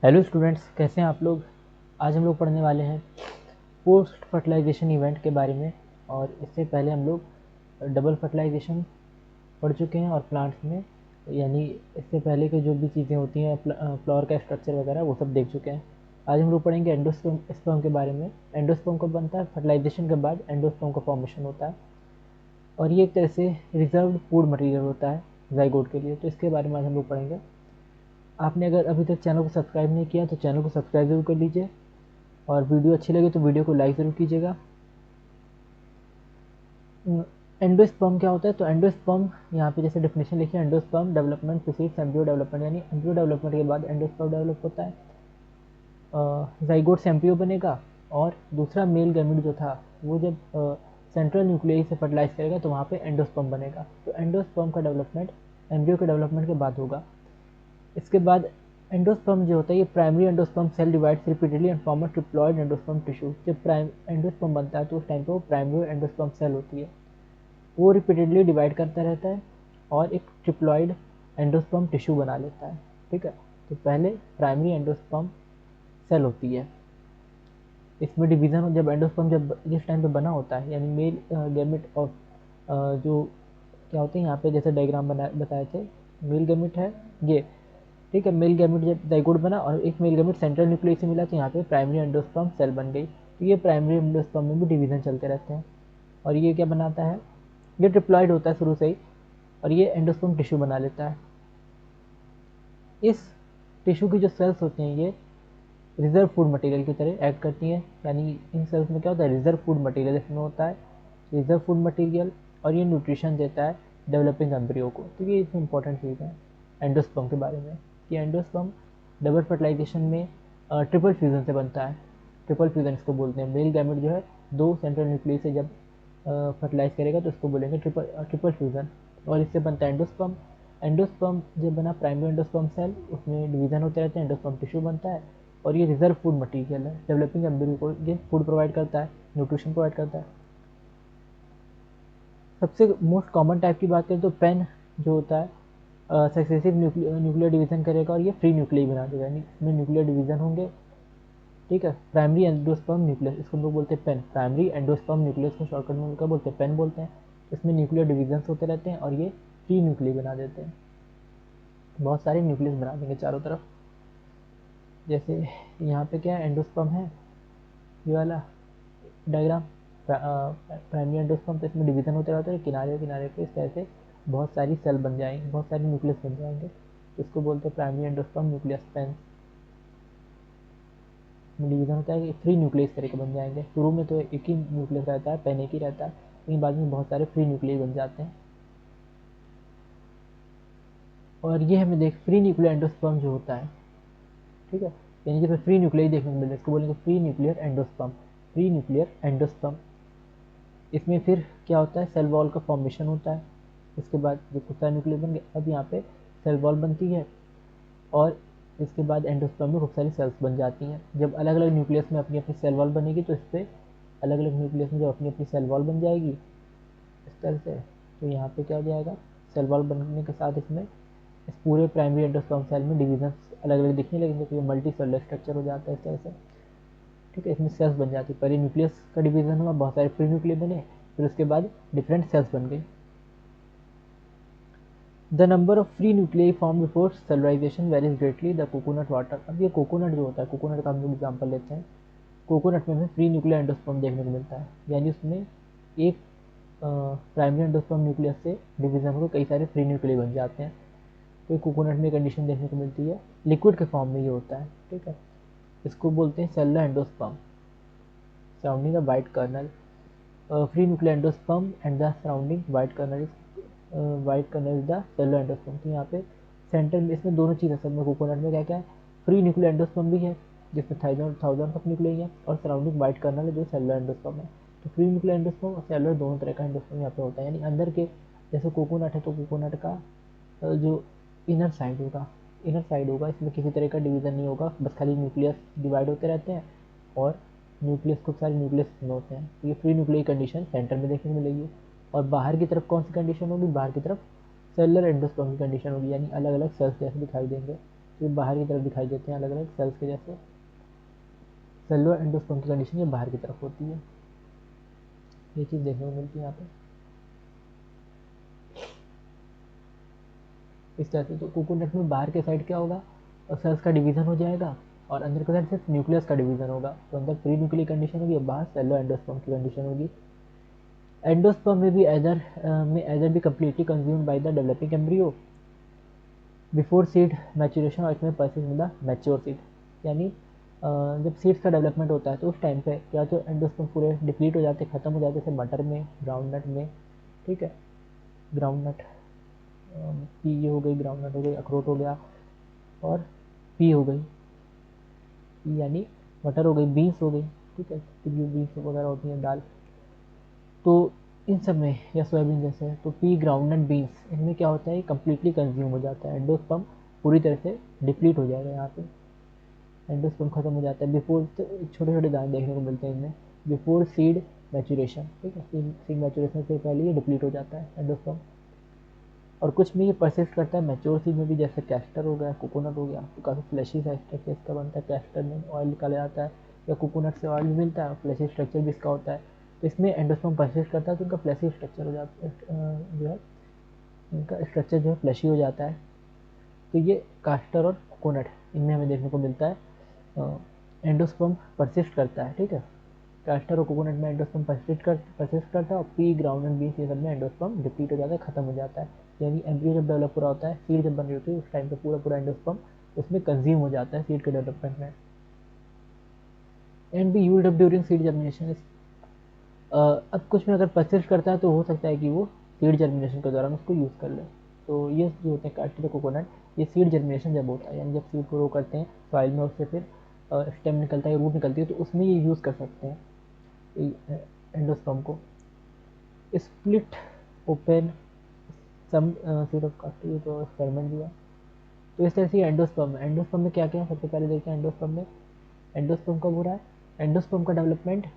Hello students, कैसे हैं आप लोग। आज हम लोग पढ़ने वाले हैं पोस्ट फर्टिलाइजेशन इवेंट के बारे में। और इससे पहले हम लोग डबल फर्टिलाइजेशन पढ़ चुके हैं और प्लांट्स में यानी इससे पहले के जो भी चीज़ें होती हैं फ्लावर का स्ट्रक्चर वगैरह वो सब देख चुके हैं। आज हम लोग पढ़ेंगे एंडोस्पर्म स्पर्म के बारे में। एंडोस्पर्म कब बनता है? फर्टिलाइजेशन के बाद एंडोस्पर्म का फॉर्मेशन होता है और ये एक तरह से रिजर्व्ड फूड मटेरियल होता है जाइगोट के लिए। तो इसके बारे में आज हम लोग पढ़ेंगे। आपने अगर अभी तक चैनल को सब्सक्राइब नहीं किया तो चैनल को सब्सक्राइब जरूर कर लीजिए और वीडियो अच्छी लगे तो वीडियो को लाइक ज़रूर कीजिएगा। एंडोस्पर्म क्या होता है? तो एंडोस्पर्म यहाँ पे जैसे डेफिनेशन लिखी है, endosperm development precedes embryo development, यानी एम्ब्रियो डेवलपमेंट के बाद एंडोस्पर्म डेवलप होता है। जाइगोट से एम्ब्रियो बनेगा और दूसरा मेल गैमेट जो था वो जब सेंट्रल न्यूक्लियस से फर्टिलाइज करेगा तो वहाँ पे एंडोस्पर्म बनेगा। तो एंडोस्पर्म का डेवलपमेंट एम्ब्रियो के डेवलपमेंट के बाद होगा। इसके बाद एंडोस्पर्म जो होता है, ये primary endosperm cell divides repeatedly and form a triploid endosperm tissue. जब प्राइम एंडोस्पर्म बनता है तो उस टाइम पे वो प्राइमरी एंडोस्पर्म सेल होती है, वो रिपीटेडली डिवाइड करता रहता है और एक ट्रिप्लॉइड एंडोस्पर्म टिश्यू बना लेता है। ठीक है, तो पहले प्राइमरी एंडोस्पर्म सेल होती है, इसमें डिवीज़न जब एंडोस्पर्म जब जिस टाइम पे बना होता है, यानी मेल गैमेट ऑफ जो क्या होते हैं यहाँ पे जैसे डायग्राम बना बताए थे, मेल गैमेट है ये। ठीक है, मेल गैमेट जब जाइगोट बना और एक मेल गैमेट सेंट्रल न्यूक्लियस से मिला तो यहाँ पे प्राइमरी एंडोस्पर्म सेल बन गई। तो ये प्राइमरी एंडोस्पर्म में भी डिवीजन चलते रहते हैं और ये क्या बनाता है, ये ट्रिप्लॉइड होता है शुरू से ही और ये एंडोस्पर्म टिश्यू बना लेता है। इस टिश्यू की जो सेल्स होती हैं ये रिजर्व फूड मटेरियल की तरह एक्ट करती हैं, यानी इन सेल्स में क्या होता है, रिजर्व फूड मटेरियल इसमें होता है, रिजर्व फूड मटेरियल, और ये न्यूट्रिशन देता है डेवलपिंग एम्ब्रियो को। तो ये इतनी इंपॉर्टेंट चीज़ है एंडोस्पर्म के बारे में कि एंडोस्पर्म डबल फर्टिलाइजेशन में ट्रिपल फ्यूजन से बनता है। ट्रिपल फ्यूजन इसको बोलते हैं। मेल गैमेट जो है दो सेंट्रल न्यूक्लियस से जब फर्टिलाइज करेगा तो इसको बोलेंगे ट्रिपल फ्यूजन और इससे बनता है एंडोस्पर्म। एंडोस्पर्म जब बना प्राइमरी एंडोस्पर्म सेल, उसमें डिवीजन होते रहते हैं, एंडोस्पर्म टिश्यू बनता है और ये रिजर्व फूड मटेरियल है, डेवलपिंग एम्ब्रियो को ये फूड प्रोवाइड करता है, न्यूट्रिशन प्रोवाइड करता है। सबसे मोस्ट कॉमन टाइप की बात करें तो पेन जो होता है सक्सेसिव न्यूक्लियर डिवीजन करेगा और ये फ्री न्यूक्लियर बना देगा, यानी इसमें न्यूक्लियर डिवीजन होंगे। ठीक है, प्राइमरी एंडोस्पर्म न्यूक्लियस इसको हम लोग बोलते हैं पेन। प्राइमरी एंडोस्पर्म न्यूक्लियस को शॉर्टकट में क्या बोलते हैं, पेन बोलते हैं। इसमें न्यूक्लियर डिवीजन होते रहते हैं और ये फ्री न्यूक्लियर बना देते हैं, बहुत सारे न्यूक्लियस बना देंगे चारों तरफ। जैसे यहाँ पे क्या है, एंडोस्पर्म है ये वाला डायग्राम, प्राइमरी एंडोस्पर्म, तो इसमें डिवीजन होते रहते हैं किनारे किनारे पे, इस तरह से बहुत सारी सेल बन जाएंगे, बहुत सारे न्यूक्लियस बन जाएंगे। तो इसको बोलते हैं प्राइमरी एंडोस्पर्म न्यूक्लियस पेन। में डिवीजन होता है कि फ्री न्यूक्लियस तरह के बन जाएंगे। शुरू में तो एक ही न्यूक्लियस रहता है, पेन एक ही रहता है, लेकिन बाद में बहुत सारे फ्री न्यूक्लियस बन जाते हैं। और ये हमें देख फ्री न्यूक्लियर एंडोस्पर्म जो होता है, ठीक है, यानी कि फ्री न्यूक्लियर देखने को मिलता है, इसको बोलेंगे free nuclear endosperm. Free nuclear endosperm, इसमें फिर क्या होता है, सेल वॉल का फॉर्मेशन होता है। इसके बाद जो कुछ सारे न्यूक्लियर बन गए, अब यहाँ पे सेल वॉल बनती है और इसके बाद एंडोस्पर्म में खूब सारी सेल्स बन जाती हैं। जब अलग अलग न्यूक्लियस में अपनी अपनी सेल वॉल बनेगी तो इस पर अलग अलग न्यूक्लियस में जब अपनी अपनी सेल वॉल बन जाएगी इस तरह से, तो यहाँ पे क्या हो जाएगा, सेल वॉल बनने के साथ इसमें इस पूरे प्राइमरी एंडोस्पर्म सेल में डिवीजन अलग अलग दिखने लगेंगे, तो ये मल्टी सेलुलर स्ट्रक्चर हो जाता है इस तरह से। ठीक है, इसमें सेल्स बन जाती है, पहले न्यूक्लियस का डिवीजन हुआ, बहुत सारे फ्री न्यूक्लियर बने, फिर उसके बाद डिफरेंट सेल्स बन गई। The number of free nuclei form before cellularisation varies greatly the coconut water. अब ये कोकोनट जो होता है, कोकोनट का हम लोग एग्जाम्पल लेते हैं, कोकोनट में हमें फ्री न्यूक्लियर एंडोस्पर्म देखने को मिलता है, यानी उसमें एक प्राइमरी एंडोस्पर्म न्यूक्लियस से डिवीजन होकर कई सारे फ्री न्यूक्लियर बन जाते हैं। तो कोकोनट में कंडीशन देखने को मिलती है, लिक्विड के फॉर्म में ये होता है। ठीक है, इसको बोलते हैं cellular endosperm surrounding the white kernel. Free nuclear endosperm and the surrounding white kernel is white kernel is the cellular endosperm. तो यहाँ पे सेंटर में इसमें दोनों चीज़ है, सब में कोकोनट में क्या क्या है, फ्री न्यूक्लियर एंडोस्पर्म भी है जिसमें थाउजेंड ऑफ न्यूक्लियर है और सराउंडिंग वाइट कर्नल है जो सेलुलर एंडोस्पर्म है। तो फ्री न्यूक्लियर एंडोस्पर्म और सेलुलर दोनों तरह का एंडोस्पर्म यहाँ पे होता है, यानी अंदर के जैसे कोकोनट है तो कोकोनट का जो इनर साइड होगा इसमें किसी तरह का डिवीजन नहीं होगा, बस खाली न्यूक्लियस डिवाइड होते रहते हैं और न्यूक्लियस खूब सारे न्यूक्लियस इसमें होते हैं। तो ये फ्री न्यूक्लियर कंडीशन सेंटर में देखने को मिलेगी। और बाहर की तरफ कौन सी कंडीशन होगी, बाहर की तरफ सेलुलर एंडोस्पर्म की कंडीशन होगी, यानी अलग अलग सेल्स जैसे दिखाई देंगे। तो ये बाहर की तरफ दिखाई देते हैं अलग अलग सेल्स के जैसे। सेलुलर एंडोस्पर्म की कंडीशन ये बाहर की तरफ होती है, ये चीज़ देखने को मिलती है यहाँ पे इस तरह से। तो कोकोनट में बाहर के साइड क्या होगा, और सेल्स का डिवीजन हो जाएगा, और अंदर के साइड सिर्फ न्यूक्लियस का डिवीजन होगा। तो अंदर प्री न्यूक्लियर कंडीशन होगी, बाहर सेलुलर एंडोस्पर्म की कंडीशन होगी। एंडोस्पर्म में भी एदर भी completely consumed by the developing embryo before seed maturation, और इसमें persist in the mature seed. यानी जब सीड्स का डेवलपमेंट होता है तो उस टाइम पे क्या तो एंडोस्पर्म पूरे डिप्लीट हो जाते हैं, ख़त्म हो जाते हैं, जैसे मटर में, ग्राउंडनट में, ठीक है, ग्राउंडनट, पी ये हो गई, ग्राउंडनट हो गई, अखरोट हो गया, और पी हो गई, यानी मटर हो गई, बीन्स हो गई, ठीक है, बीन्स वगैरह होती हैं, दाल। तो इन सब में, या सोयाबीन जैसे, तो पी, ग्राउंडनट, बीन्स, इनमें क्या होता है, कम्प्लीटली कंज्यूम हो जाता है, एंडोस्पर्म पूरी तरह से डिप्लीट हो जाएगा यहाँ पे, एंडोस्पर्म खत्म हो जाता है बिफोर। तो छोटे छोटे दाने देखने को मिलते हैं इनमें, बिफोर सीड मैचुरेशन, ठीक है, सीड मैचुरेशन से पहले ये डिप्लीट हो जाता है एंडोस्पर्म। और कुछ में ये परसिस्ट करता है मैच्योर सीड में भी, जैसे कैस्टर हो गया, कोकोनट हो गया, तो काफ़ी फ्लैशी सा स्ट्रक्चर इसका बनता है, कैस्टर में ऑयल निकाला जाता है, या कोकोनट से ऑयल भी मिलता है, फ्लैशी स्ट्रक्चर भी इसका होता है। तो इसमें एंडोस्पर्म परसिस्ट करता है, तो उनका फ्लैशी स्ट्रक्चर हो जाता है, जो है इनका स्ट्रक्चर जो है फ्लैशी हो जाता है। तो ये कास्टर और कोकोनट, इनमें हमें देखने को मिलता है एंडोस्पर्म परसिस्ट करता है, ठीक है। कास्टर और कोकोनट में एंडोस्पर्म परसिस्ट करता है, और पी, ग्राउंड एंड बीन्स, ये सब में एंडोस्पर्म डिप्लीट हो जाता है, खत्म हो जाता है। यानी एम्ब्रियो जब डेवलप हो रहा होता है, सीड जब बन रही होती है, उस टाइम पे पूरा पूरा एंडोस्पर्म उसमें कंज्यूम हो जाता है सीड के डेवलपमेंट में। And be used up during seed germination. अब कुछ में अगर परसिस्ट करता है तो हो सकता है कि वो सीड जर्मिनेशन के दौरान उसको यूज़ कर ले। तो ये जो होते हैं कास्टर कोकोनट, ये सीड जर्मिनेशन जब होता है, यानी जब सीड ग्रो करते हैं सॉइल में, उससे फिर स्टेम निकलता है, रूट निकलती है, तो उसमें ये यूज़ कर सकते हैं एंडोस्पर्म को। Split open some seed of castor, ये तो एक्सपेरिमेंट दिया। तो इस तरह से एंडोस्पर्म में क्या क्या है, सबसे पहले देखते हैं एंडोस्पर्म में। एंडोस्पर्म कब हो रहा है, एंडोस्पर्म का डेवलपमेंट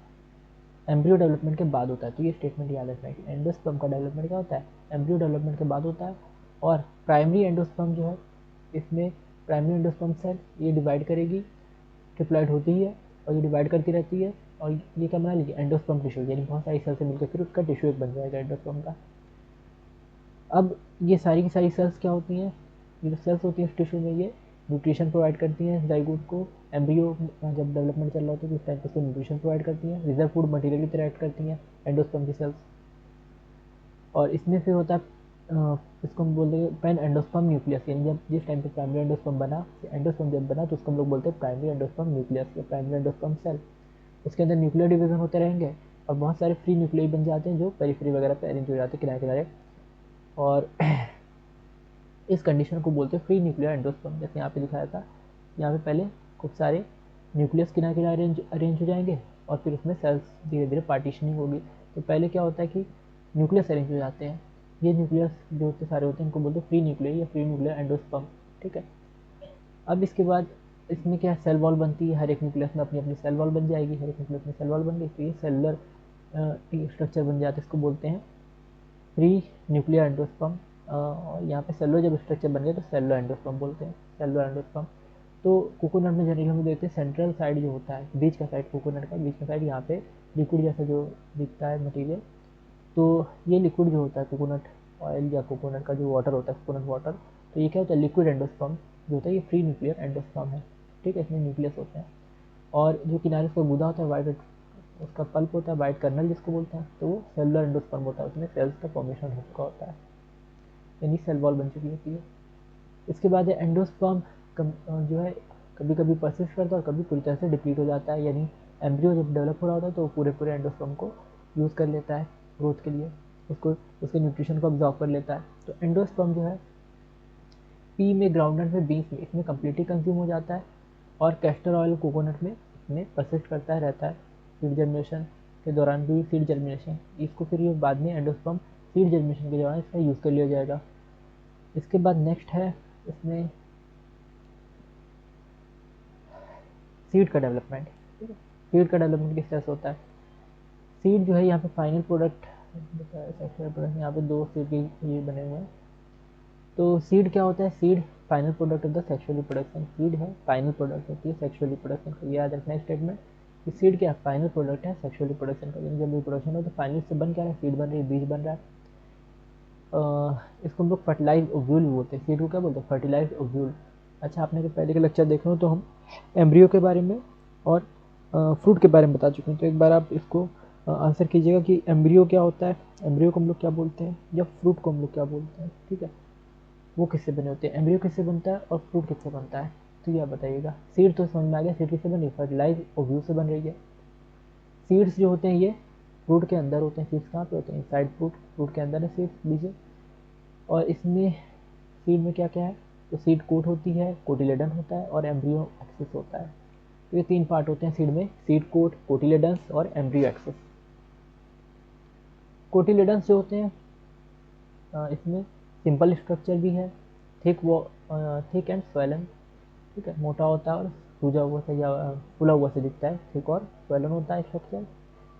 एम्ब्रियो डेवलपमेंट के बाद होता है। तो ये स्टेटमेंट याद रखना है कि एंडोस्पर्म का डेवलपमेंट क्या होता है, एम्ब्रियो डेवलपमेंट के बाद होता है। और प्राइमरी एंडोस्पर्म जो है, इसमें प्राइमरी एंडोस्पर्म सेल ये डिवाइड करेगी, ट्रिप्लॉइड होती है, और ये डिवाइड करती रहती है, और ये क्या बना लीजिए, एंडोस्पर्म टिश्यू, यानी बहुत सारी सेल से मिलकर फिर उसका टिश्यू एक बन जाएगा एंडोस्पर्म का। अब ये सारी की सारी सेल्स क्या होती हैं, ये जो सेल्स होती हैं इस टिश्यू में, ये न्यूट्रिशन प्रोवाइड करती हैं जाइगोट को। एम्ब्रियो जब डेवलपमेंट चल रहा होता है तो उस टाइम पर उसको न्यूट्रिशन प्रोवाइड करती हैं, रिजर्व फूड मटेरियल की तरह एक्ट करती हैं एंडोस्पर्म की सेल्स। और इसमें फिर होता है इसको हम बोलते हैं पेन एंडोस्पर्म न्यूक्लियस, यानी जब जिस टाइम पे प्राइमरी एंडोस्पर्म बना, एंडोस्पर्म जब बना, तो उसको हम लोग बोलते हैं प्राइमरी एंडोस्पर्म न्यूक्लियस या प्राइमरी एंडोस्पर्म सेल। उसके अंदर न्यूक्लियर डिवीजन होते रहेंगे, और बहुत सारे फ्री न्यूक्लियाई बन जाते हैं जो पेरिफेरी वगैरह पे अरेंज हो जाते हैं किनारे किनारे। और इस कंडीशन को बोलते हैं फ्री न्यूक्लियर एंडोस्पर्म। जैसे यहाँ पे दिखाया था, यहाँ पे पहले खूब सारे न्यूक्लियस किनारे किनारे अरेंज हो जाएंगे, और फिर उसमें सेल्स धीरे धीरे पार्टीशनिंग होगी। तो पहले क्या होता है कि न्यूक्लियस अरेंज हो जाते हैं, ये न्यूक्लियस जो होते सारे होते हैं इनको बोलते हैं फ्री न्यूक्लियर या फ्री न्यूक्लियर एंडोस्पर्म, ठीक है। अब इसके बाद इसमें क्या सेल वॉल बनती है, हर एक न्यूक्लियस में अपनी अपनी सेल वॉल बन जाएगी, हर एक न्यूक्लियस में सेल वॉल बन गई, तो ये सेलुलर स्ट्रक्चर बन जाता है, इसको बोलते हैं प्री न्यूक्लियर एंडोस्पर्म। और यहाँ पे सेलुलर जब स्ट्रक्चर बन गया तो सेलुलर एंडोस्पर्म बोलते हैं, सेलुलर एंडोस्पर्म। तो कोकोनट में जनरली हम देखते हैं सेंट्रल साइड जो होता है, बीच का साइड, कोकोनट का बीच का साइड, यहाँ पे लिक्विड जैसा जो दिखता है मटेरियल, तो ये लिक्विड जो होता है कोकोनट ऑयल या कोकोनट का जो वाटर होता है, कोकोनट वाटर, तो ये क्या होता है, लिक्विड एंडोस्पर्म जो होता है, ये फ्री न्यूक्लियर एंडोस्पर्म है, ठीक है, इसमें न्यूक्लियस होते हैं। और जो किनारे उसका गुदा होता है, वाइट उसका पल्प होता है, वाइट कर्नल जिसको बोलते हैं, तो वो सेलुलर एंडोस्पर्म होता है, उसमें सेल्स का फॉर्मेशन हो चुका होता है, यानी सेल वॉल बन चुकी होती है। इसके बाद एंडोस्पर्म जो है कभी कभी परसिस्ट करता है और कभी पूरी तरह से डिप्लीट हो जाता है, यानी एम्ब्रियो जब डेवलप हो रहा होता है तो वो पूरे पूरे एंडोस्पर्म को यूज़ कर लेता है ग्रोथ के लिए, उसको उसके न्यूट्रिशन को ऑब्जॉर्व कर लेता है। तो एंडोस्पर्म जो है पी में, ग्राउंडनट में, बीन्स में, इसमें कम्प्लीटली कंज्यूम हो जाता है, और कैस्टर ऑयल कोकोनट में इसमें परसिस्ट करता है, रहता है सीड जर्मिनेशन के दौरान भी, सीड जर्मिनेशन इसको फिर ये बाद में एंडोस्पर्म सीड जर्मिनेशन के दौरान इसका यूज़ कर लिया जाएगा। इसके बाद नेक्स्ट है इसमें सीड का डेवलपमेंट, ठीक है। सीड का डेवलपमेंट किस तरह से होता है, सीड जो है यहाँ पे फाइनल प्रोडक्ट, यहाँ पे दो सीड के ये बने हुए हैं, तो सीड क्या होता है? Seed final product of the sexual reproduction. Seed है फाइनल प्रोडक्ट होती है सेक्सुअल रिप्रोडक्शन का। याद रखना है स्टेटमेंट कि सीड क्या फाइनल प्रोडक्ट है सेक्सुअल रिप्रोडक्शन का। जब रिप्रोडक्शन हो तो फाइनल से बन क्या रहा है? सीड बन रही है, बीज बन रहा है। इसको हम लोग फर्टिलाइज ओव्यूल बोलते हैं। सीड को क्या बोलते हैं? Fertilise ovule. अच्छा, आपने अगर पहले के लेक्चर देखे हो तो हम एम्ब्रियो के बारे में और फ्रूट के बारे में बता चुके हैं। तो एक बार आप इसको आंसर कीजिएगा कि एम्ब्रियो क्या होता है, एम्ब्रियो को हम लोग क्या बोलते हैं, या फ्रूट को हम लोग क्या बोलते हैं। ठीक है, वो किससे बने होते हैं, एम्ब्रियो किससे बनता है और फ्रूट किससे बनता है। तो ये आप बताइएगा। सीड तो समझ में आ गया, सीड किससे बन रही है? फर्टिलाइज ओव्यूल से बन रही है। सीड्स जो होते हैं ये फ्रूट के अंदर होते हैं। सीड्स कहाँ पे होते हैं? साइड फ्रूट, फ्रूट के अंदर है सीड्स, बीज। और इसमें सीड में क्या क्या है? तो सीड कोट होती है, कोटिलेडन होता है और एम्ब्रियो एक्सिस होता है। तो ये 3 पार्ट होते हैं सीड में, सीड कोट, कोटिलेडन्स और एम्ब्रियो एक्सिस। कोटिलेडन्स जो होते हैं इसमें सिंपल स्ट्रक्चर भी है, थिक वो थिक एंड स्वेलन। ठीक है, मोटा होता है और सूजा हुआ से या फुला हुआ से दिखता है। थिक और स्वेलन होता है स्ट्रक्चर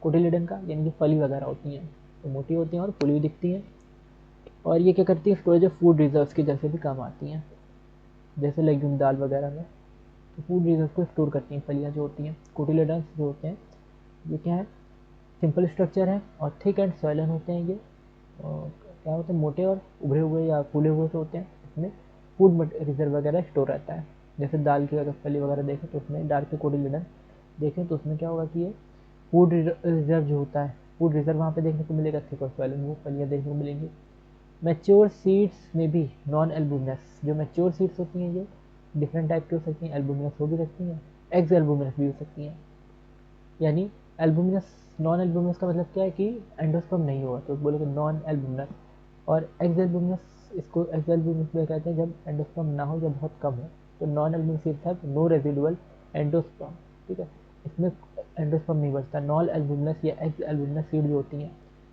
कोटिलेडन का, यानी कि फली वगैरह होती हैं तो मोटी होती हैं और फुली हुई दिखती हैं। और ये क्या करती है? स्टोरेज ऑफ फूड रिजर्व्स की जैसे भी काम आती हैं, जैसे लेग्यूम दाल वगैरह में। तो फूड रिजर्व को स्टोर करती हैं फलियाँ जो होती हैं। कोटिलेडन्स जो होते हैं ये क्या है? सिंपल स्ट्रक्चर है और थिक एंड सॉइलन होते हैं ये। और क्या होते हैं? मोटे और उभरे हुए या फूले हुए से होते हैं। इसमें फूड रिजर्व वगैरह स्टोर रहता है। जैसे दाल की अगर फली वगैरह देखें तो उसमें डार्क कोटिलेडन देखें तो उसमें क्या होगा कि ये फूड रिजर्व जो होता है, फूड रिजर्व वहाँ पे देखने को मिलेगा। थिक और सॉइलन वो फलियाँ देखने को मिलेंगी। मैच्योर सीड्स में भी नॉन एल्बुमिनस, जो मैच्योर सीड्स होती हैं ये डिफरेंट टाइप की हो सकती हैं। एल्बुमिनस हो भी सकती हैं, एक्स एल्बुमिनस भी हो सकती हैं। यानी एल्बुमिनस, नॉन एल्बुमिनस का मतलब क्या है कि एंडोस्पर्म नहीं होगा तो बोलोगे नॉन एल्बुमिनस। और एक्स एल्बुमिनस, इसको एक्स एल्बुमिनस में कहते हैं जब एंडोस्पर्म ना हो, जब बहुत कम हो। तो non albuminous seeds have no residual endosperm. ठीक है, इसमें एंडोस्पर्म नहीं बचता। नॉन एल्बुमिनस या एक्स एल्बुमिनस सीड जो होती हैं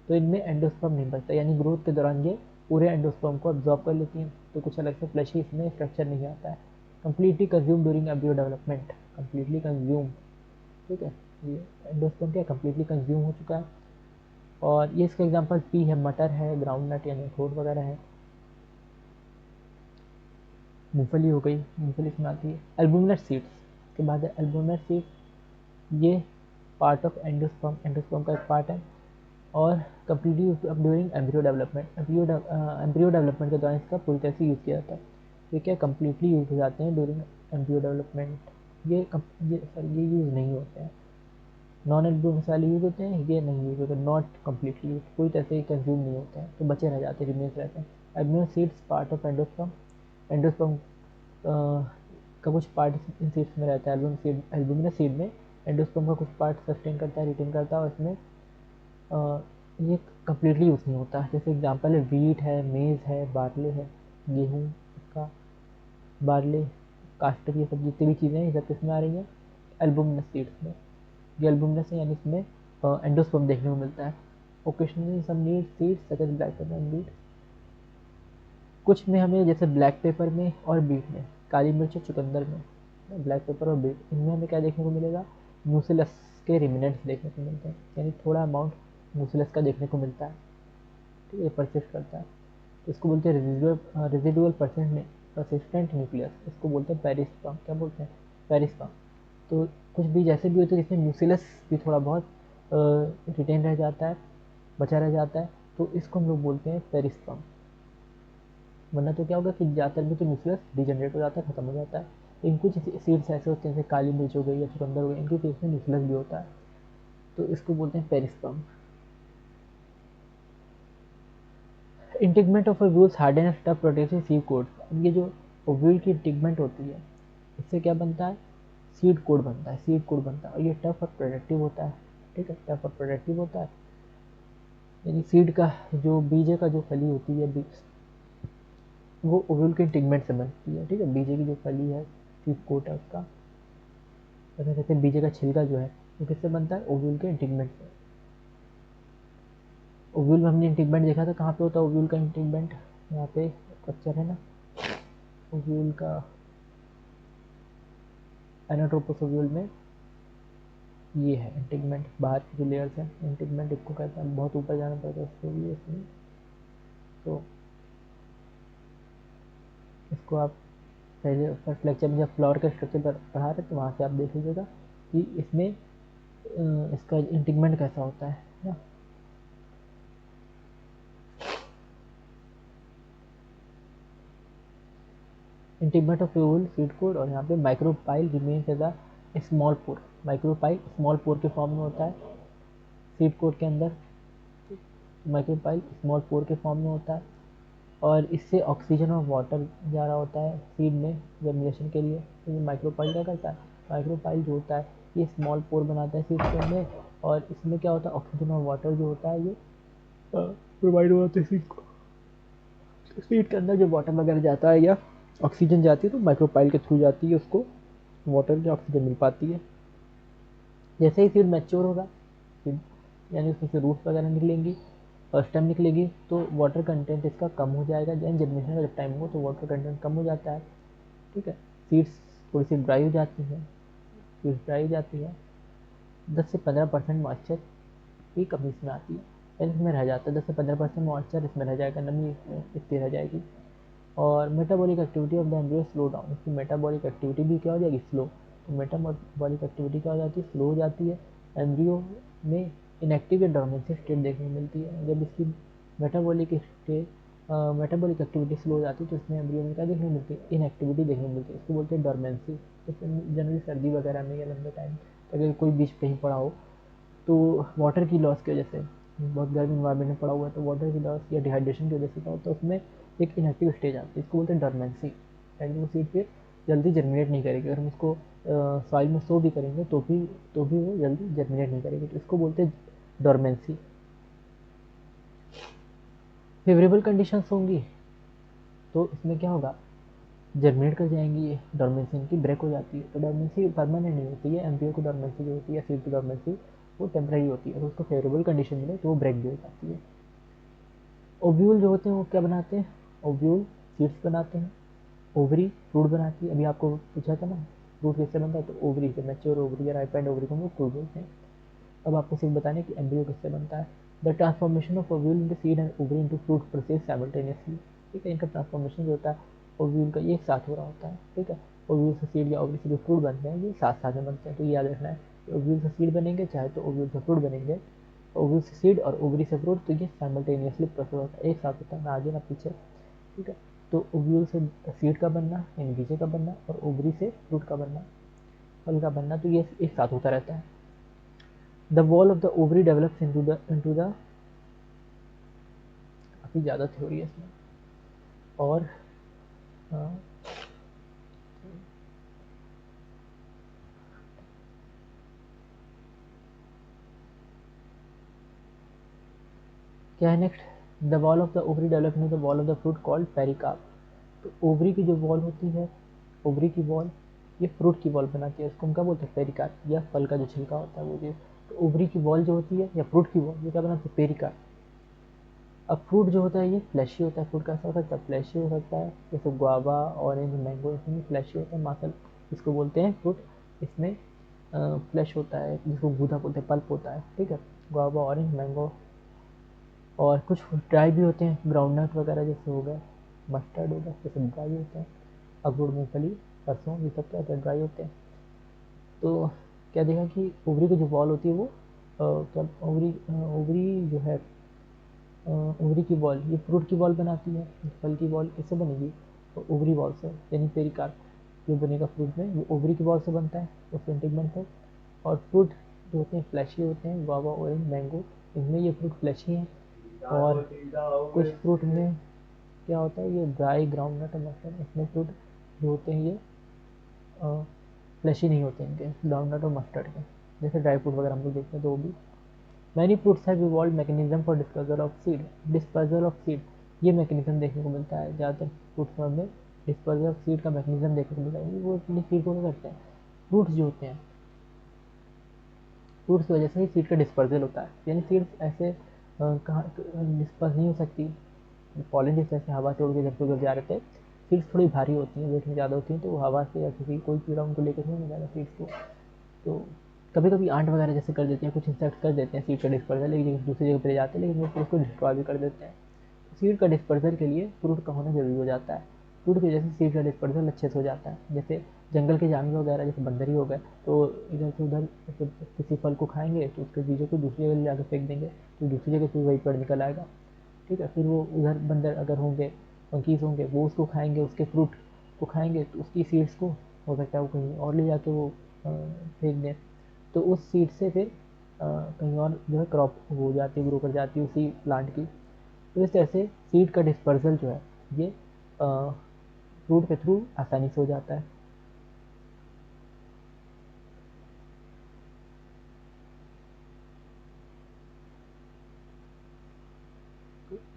तो इनमें एंडोस्पर्म नहीं बचता, यानी ग्रोथ के दौरान ये पूरे एंडोस्पर्म को अब्जॉर्ब कर लेती हैं। तो कुछ अलग से फ्लशी इसमें स्ट्रक्चर नहीं आता है। Completely consume during embryo development, completely consume. ठीक है, ये एंडोस्पर्म क्या कम्प्लीटली कंज्यूम हो चुका है। और ये इसका एग्जांपल पी है, मटर है, ग्राउंड नट यानी अखरोट वगैरह है, मूंगफली हो गई, मूंगफली इसमें आती है। एल्बुमिनस सीड्स के बाद है एल्बुमिनस सीड्स। ये पार्ट ऑफ एंडोस्पर्म, एंडोस्पर्म का एक पार्ट है और completely during embryo development. Embryo development के दौरान इसका पूरी तरह से यूज़ किया जाता है। ये क्या कम्प्लीटली यूज़ हो जाते हैं ड्यूरिंग एम्ब्रियो डेवलपमेंट। ये यूज़ नहीं होते हैं। नॉन एल्बुमिनस वाले यूज़ होते हैं, ये नहीं यूज़ होते, नॉट कम्प्लीटली यूज, पूरी तरह से कंज्यूम नहीं होते हैं तो बचे रह जाते हैं, रिमेन्स रहते हैं। Albuminous seeds part of endosperm. Endosperm का कुछ पार्ट इन सीड्स में रहता है। एल्बुमिनस सीड में एंडोस्पर्म का कुछ पार्ट सस्टेन करता है, रिटेन करता है और इसमें ये कम्प्लीटली यूज़ नहीं होता। जैसे एग्जांपल है वीट है, मेज़ है, बार्ले है, गेहूँ का, बार्ले, कास्टर, ये सब जितनी भी चीज़ें हैं ये सब किसमें आ रही हैं? एल्बुमिनस सीड्स में। ये एल्बुमिनस है यानी इसमें एंडोस्पर्म देखने को मिलता है। Occasionally some need seeds such as black pepper and beet. कुछ में हमें जैसे ब्लैक पेपर में और बीट में, काली मिर्च और चुकंदर में, ब्लैक पेपर और बीट, इनमें हमें क्या देखने को मिलेगा? म्यूसिलस के रिमिनेंट्स देखने को मिलते हैं, यानी थोड़ा अमाउंट म्यूसिलस का देखने को मिलता है। ठीक है, परसिस्ट करता है। तो इसको बोलते हैं रेजिडुअल परसिस्टेंट न्यूक्लियस। इसको बोलते हैं पेरिस्पर्म। क्या बोलते हैं? पेरिस्पर्म। तो कुछ भी जैसे भी होते हैं जिसमें म्यूसिलस भी थोड़ा बहुत रिटेन रह जाता है, बचा रह जाता है, तो इसको हम लोग बोलते हैं पेरिस्पर्म। वरना तो क्या होगा कि ज़्यादातर भी तो न्यूक्लियस डिजनरेट हो जाता है, खत्म हो जाता है। लेकिन कुछ सीड्स ऐसे होते हैं जैसे काली मिर्च हो गई या चुकंदर हो गई, इनके केस में न्यूक्लियस भी होता है, तो इसको बोलते हैं perisperm. Integument of ovules harden and tough protective seed coat. ये जो ओव्यूल की इंटीगमेंट होती है इससे क्या बनता है? सीड कोड बनता है, सीड कोड बनता है और ये टफ और प्रोडक्टिव होता है। ठीक है, टफ और प्रोडक्टिव होता है, यानी सीड का जो बीज का जो फली होती है बीज, वो ओव्यूल के इंटीगमेंट से बनती है। ठीक है, बीजे की जो फली है, सीड कोट है उसका, ऐसा कहते हैं बीजे का छिलका जो है वो किससे बनता है? ओव्यूल के इंटीगमेंट से। ओव्यूल में हमने इंटीगमेंट देखा था, कहाँ पे होता है ओव्यूल का इंटीगमेंट? यहाँ पे स्ट्रक्चर है ना ओव्यूल का, एनाट्रोपस ओव्यूल में ये है इंटीगमेंट, बाहर की जो लेयर्स है इंटीगमेंट इसको कहते हैं। बहुत ऊपर जाना पड़ता है उसके लिए इसमें। तो इसको आप पहले फर्स्ट लेक्चर में जब फ्लावर का स्ट्रक्चर पढ़ा रहे तो वहाँ से आप देख लीजिएगा कि इसमें इसका इंटीग्रेट कैसा होता है ना। Integument of ovule seed coat, और यहाँ पे micropyle remains as a small pore. Micropyle small pore के फॉर्म में होता है सीड कोड के अंदर, माइक्रोपाइल स्मॉल पोर के फॉर्म में होता है, और इससे ऑक्सीजन और वाटर जा रहा होता है सीड में जर्मिनेशन के लिए। तो ये माइक्रोपाइल क्या करता है, माइक्रोपाइल जो होता है ये स्मॉल पोर बनाता है सीड के अंदर, और इसमें क्या होता है ऑक्सीजन और वाटर जो होता है ये प्रोवाइड हो जाते हैं सीड को। सीड के अंदर जो वाटर वगैरह जाता है या ऑक्सीजन जाती है तो माइक्रोपाइल के थ्रू जाती है, उसको वाटर की ऑक्सीजन मिल पाती है। जैसे ही सीड मैच्योर होगा, सीड यानी उसमें से रूट्स वगैरह निकलेंगी, फर्स्ट टाइम निकलेगी तो वाटर कंटेंट इसका कम हो जाएगा। जैन जर्मिनेशन का जब टाइम हो तो वाटर कंटेंट कम हो जाता है, ठीक है। सीड्स थोड़ी सी ड्राई हो जाती है, सीड्स ड्राई हो जाती है, 10 से 15% मॉइस्चर की कमी इसमें आती है, यानी इसमें रह जाता है 10 से 15% मॉइस्चर इसमें रह जाएगा, नमी इसमें इतनी रह जाएगी। और metabolic activity of the embryo slow down, इसकी मेटाबॉलिक एक्टिविटी भी क्या हो जाएगी, स्लो। तो मेटाबॉलिक एक्टिविटी क्या हो जाती है, स्लो हो जाती है। एम्ब्रियो में इनएक्टिव या डोर्मेंसी स्टेट देखने को मिलती है। जब इसकी मेटाबॉलिक मेटाबॉलिक एक्टिविटी स्लो हो जाती है तो इसमें एम्ब्रियो में क्या देखने को मिलती है, इनएक्टिविटी देखने को मिलती है, इसको बोलते हैं डोर्मेंसी। जनरली सर्दी वगैरह में या लंबे टाइम अगर कोई बीच कहीं पड़ा हो तो वाटर की लॉस की वजह से, बहुत गर्म इन्वायरमेंट में पड़ा हुआ है तो वाटर की लॉस या डिहाइड्रेशन की वजह से क्या होता है उसमें एक इनएक्टिव स्टेज आती है, इसको बोलते हैं डोर्मेंसी। यानी वो सीड फिर जल्दी जर्मिनेट नहीं करेगी, अगर हम उसको सॉइल में सो भी करेंगे तो भी वो जल्दी जर्मिनेट नहीं करेगी, तो इसको बोलते हैं डोर्मेंसी। फेवरेबल कंडीशंस होंगी तो इसमें क्या होगा, जर्मिनेट कर जाएंगी, ये डोर्मेंसी इनकी ब्रेक हो जाती है। तो डोर्मेंसी परमानेंट नहीं होती है, एम्ब्रियो की डोर्मेंसी जो होती है, सीड की डोर्मेंसी वो टेम्परेरी होती है, तो उसको फेवरेबल कंडीशन मिले तो वो ब्रेक भी हो जाती है। ओव्यूल जो होते हैं वो क्या बनाते हैं, ओव्यूल सीड्स बनाते हैं, ओवरी फ्रूट बनाती है। अभी आपको पूछा था ना फ्रूट किससे बनता है, तो ओवरी से, मैच्योर ओवरी या राइपेंड ओवरी को हम लोग फ्रूट बोलते हैं। अब आपको सिर्फ बताने कि एम्ब्रियो किससे बनता है। The transformation of ovule into seed and ovary into fruit process simultaneously, ठीक है। इनका ट्रांसफॉर्मेशन जो होता है ओव्यूल का ये एक साथ हो रहा होता है, ठीक है। ओव्यूल से सीड या ओवरी से जो फ्रूट बनते हैं ये साथ साथ में बनते हैं, तो ये याद रखना है। ओव्यूल से सीड बनेंगे चाहे तो ओव्यूल से फ्रूट बनेंगे, ओव्यूल से सीड और ओवरी से फ्रूट, तो ये साइमल्टेनियसली प्रोसेस होता है, एक साथ होता है, ना आगे ना पीछे, ठीक है। तो ओव्यूल से सीड का बनना यानी बीजे का बनना, और ओवरी से फ्रूट का बनना, फल का बनना, तो ये एक साथ होता रहता है। The wall of the ovary develops into the, काफ़ी ज़्यादा थ्योरी है इसमें, और क्या है next, the wall of the ovary develop into the wall of the fruit called pericarp. तो ओवरी की जो वॉल होती है, ओवरी की वॉल ये फ्रूट की वॉल बनाती है, उसको हम क्या बोलते हैं, पेरिकार्प, या फल का जो छिलका होता है वो चीज़। तो ओवरी की वॉल जो होती है या फ्रूट की वॉल ये क्या बनाती है, पेरिकार्प। अब फ्रूट जो होता है ये फ्लैशी होता है, फ्रूट कैसा हो सकता है, फ्लैशी हो सकता है, जैसे गुआवा, ऑरेंज, मैंगो, इसमें फ्लैशी होता है, मासल इसको बोलते हैं फ्रूट, इसमें फ्लैश होता है, जिसको गूदा बोलते हैं, पल्प होता है, ठीक है। गुआवा, ऑरेंज, मैंगो, और कुछ ड्राई भी होते हैं, ग्राउंडनट वगैरह जैसे हो गया, मस्टर्ड हो गया, ये सब ड्राई होते हैं। अखरोट, मूंगफली, सरसों, ये सब क्या होता है, ड्राई होते हैं। तो क्या देखा कि ओवरी की जो वॉल होती है वो क्या ओवरी ओवरी जो है ओवरी की बॉल ये फ्रूट की बॉल बनाती है, फल की बॉल इससे बनेगी तो ओवरी बॉल से, यानी पेरिकार्प जो बनेगा फ्रूट में वो ओवरी की बॉल से बनता है, उससे इंटीग्रेट है। और फ्रूट जो होते हैं फ्लैशी होते हैं, गुआवा, ऑरेंज, मैंगो, इनमें ये फ्रूट फ्लैशी हैं। और कुछ फ्रूट में क्या होता है, ये ड्राई ग्राउंड नट और मस्टर्ड, इसमें फ्रूट जो होते हैं ये फ्लैशी नहीं होते इनके, ग्राउंड नट और मस्टर्ड के, जैसे ड्राई फ्रूट वगैरह हम लोग देखते हैं तो वो भी। Many fruits have evolve mechanism for dispersal of seed, dispersal of seed ये मैकेनिज्म देखने को मिलता है ज़्यादातर फ्रूट्स में, डिस्पर्जल ऑफ सीड का मैकेनिज्म देखने को मिलता है। वो अपनी सीड को क्या करते हैं, फ्रूट्स जो होते हैं, फ्रूट्स की वजह से ही सीड का डिस्पर्जल होता है, यानी सीड्स ऐसे कहाँ डिस्पर्स नहीं हो सकती, पॉलन जैसे ऐसे हवा से उड़ के जब उधर जा रहे थे, सीड्स थोड़ी भारी होती हैं, वेट में ज़्यादा होती हैं, तो वो हवा से या किसी कोई कीड़ा उनको लेकर नहीं जाएगा सीड्स को। तो कभी कभी आंट वगैरह जैसे कर देते हैं, कुछ इंसेक्ट कर देते हैं सीड का डिस्पर्जल, लेकिन दूसरी जगह पर ले जाते हैं, लेकिन वो उसको डिस्ट्रॉय भी कर देते हैं। सीड का डिस्पर्जल के लिए फ्रूट का होना जरूरी हो जाता है। फ्रूट की वजह से सीड का डिस्पर्सल अच्छे से हो जाता है। जैसे जंगल के जानवर वगैरह जैसे बंदर ही हो गए, तो इधर से उधर किसी फल को खाएंगे तो उसके बीजों को दूसरी जगह ले जाकर फेंक देंगे, तो दूसरी जगह से वही पेड़ निकल आएगा। ठीक है, फिर वो उधर बंदर अगर होंगे, मंकीज होंगे, वो उसको खाएंगे, उसके फ्रूट को खाएंगे, तो उसकी सीड्स को हो सकता है वो कहीं और ले जाके वो फेंक दें, तो उस सीड से फिर कहीं और जो है क्रॉप हो जाती है, ग्रो कर जाती है उसी प्लांट की। तो इस तरह से सीड का डिस्पर्सल जो है ये फ्रूट के थ्रू आसानी से हो जाता है।